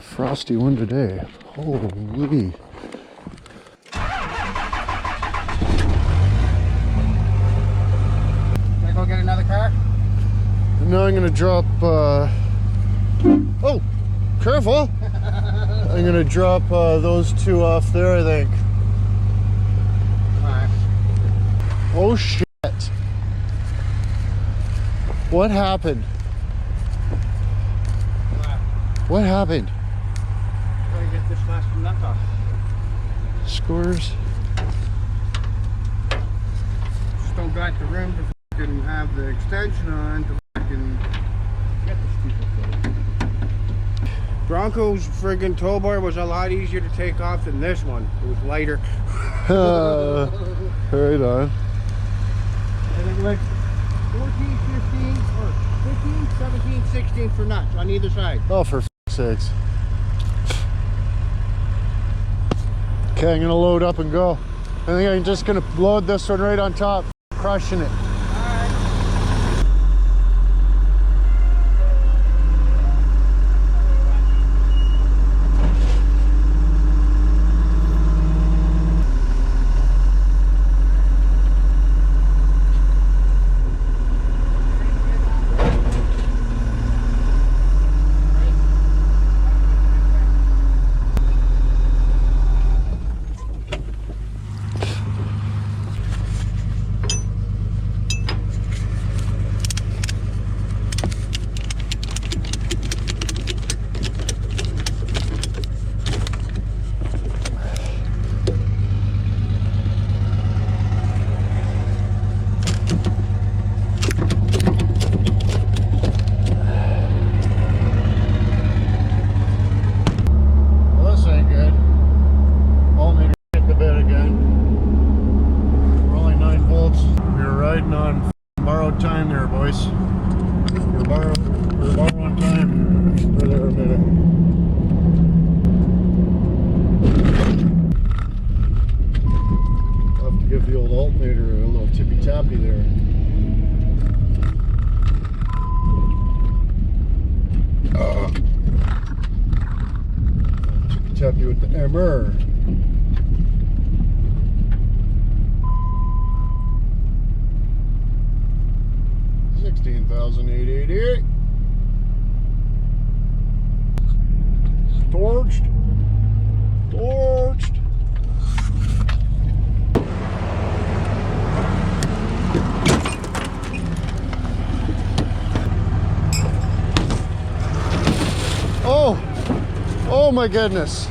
frosty one today. Holy. Can I go get another car? And now I'm gonna drop, oh, careful. I'm gonna drop those two off there, I think. Alright. Oh shit. What happened? What happened? Gotta get this last nut off. Scores. Just don't got the room to fucking have the extension on to fucking get the stupid thing. Bronco's friggin' tow bar was a lot easier to take off than this one. It was lighter. Right on. And it went 14, 15, or 15, 17, 16 for nuts on either side. Oh, for sakes. Okay, I'm gonna load up and go. I think I'm just gonna load this one right on top, crushing it. Time there, boys. We're borrowing time for there a minute. I'll have to give the old alternator a little tippy tappy there. Tippy tappy with the hammer. 16,888. Torched. Torched. Oh! Oh my goodness.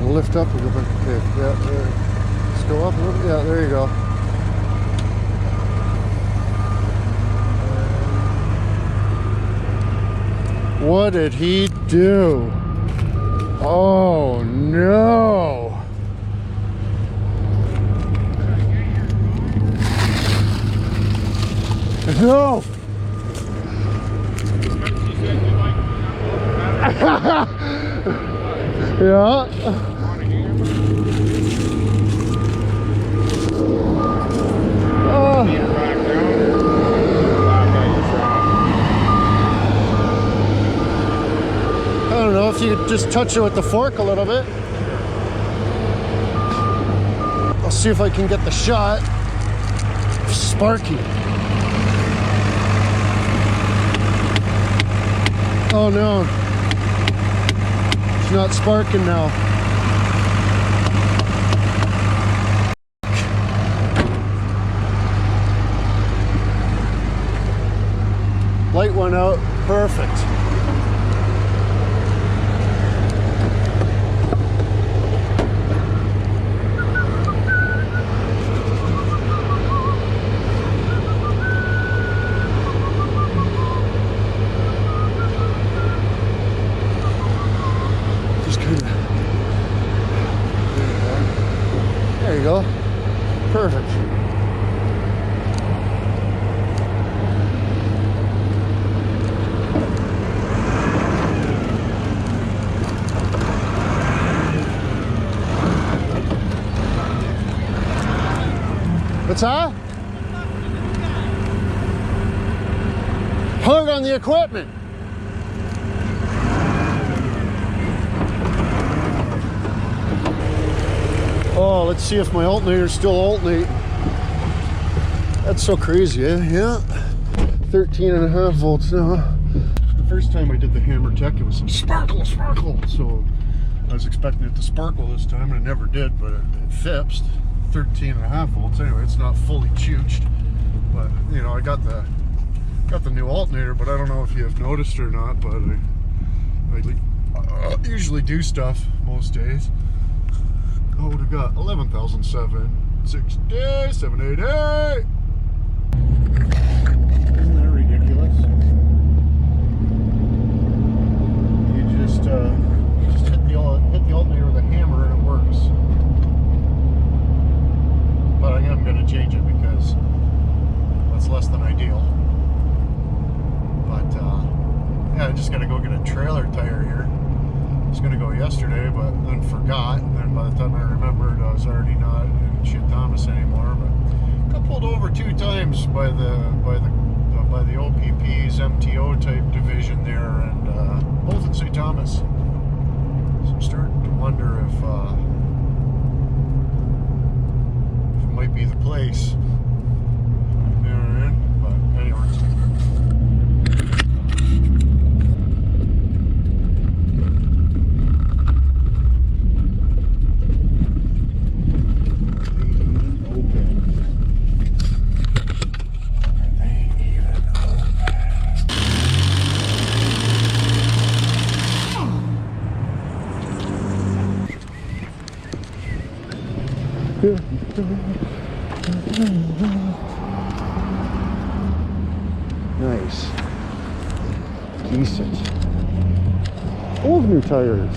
Lift up and go back. Okay, yeah, there. Let's go up a little. Yeah, there you go. What did he do? Oh no! No! Yeah. I don't know if you could just touch it with the fork a little bit. I'll see if I can get the shot. Sparky. Oh no. It's not sparking now. Light went out. Perfect. There you go. Perfect. What's that? Hard on the equipment. Oh, let's see if my alternator's still alternating. That's so crazy, eh? Yeah. 13.5 volts now. The first time I did the Hammer Tech, it was sparkle. So I was expecting it to sparkle this time, and it never did, but it fixed. 13.5 volts. Anyway, it's not fully chooched, but you know, I got the new alternator, but I don't know if you have noticed or not, but I usually do stuff most days. Oh, we got 11,760, 788. Isn't that ridiculous? You just hit the alternator with a hammer and it works. But I am going to change it because that's less than ideal. But yeah, I just got to go get a trailer tire here. I was going to go yesterday, but then forgot. And then by the time I remembered, I was already not in Shit Thomas anymore. But got pulled over 2 times by the OPP's MTO type division there, and both in St. Thomas. So I'm starting to wonder if it might be the place. You know what I mean? But anyways. Nice. Decent. Old new tires.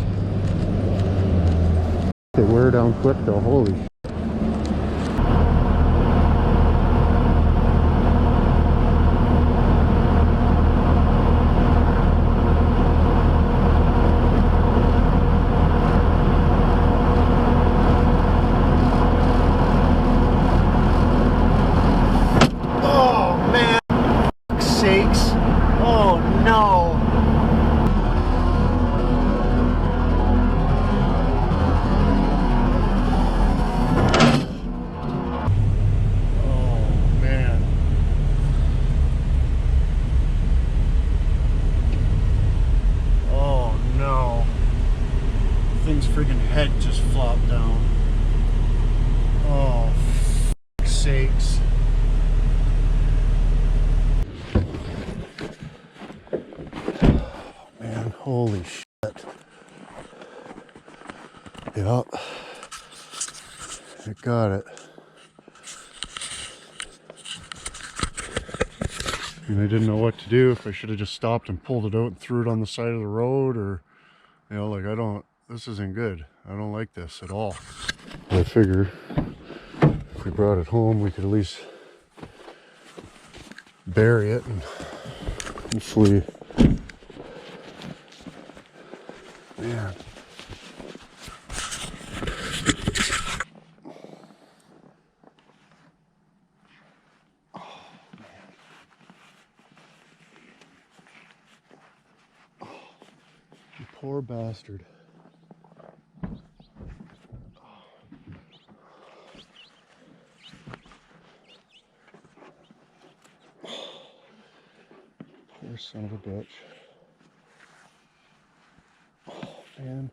They wear down quick though, holy shit. Friggin' head just flopped down. Oh, sakes. Man, holy shit. Yep. I got it. And I didn't know what to do, if I should have just stopped and pulled it out and threw it on the side of the road, or, you know, like, this isn't good. I don't like this at all. I figure if we brought it home, we could at least bury it and hopefully, man. Oh, man. Oh, you poor bastard. Poor son of a bitch. Oh, man.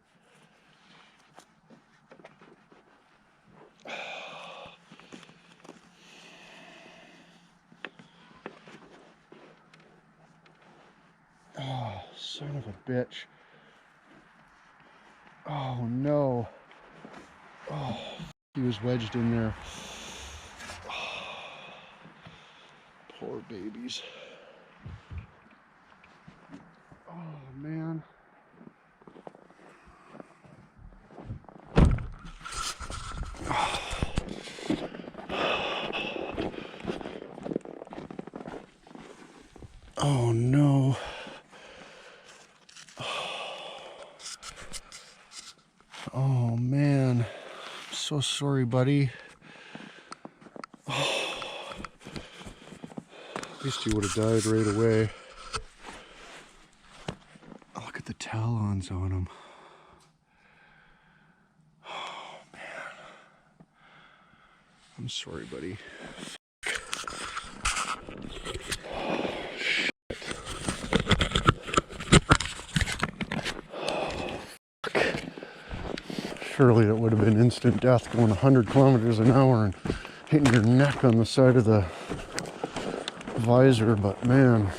Oh, son of a bitch. Oh, no. Oh, he was wedged in there. Oh, poor babies. Oh, man. Oh. Oh no. Oh man. I'm so sorry, buddy. Oh. At least he would have died right away. Look at the talons on him. Oh man. I'm sorry, buddy. Surely it would have been instant death going 100 kilometers an hour and hitting your neck on the side of the visor, but man,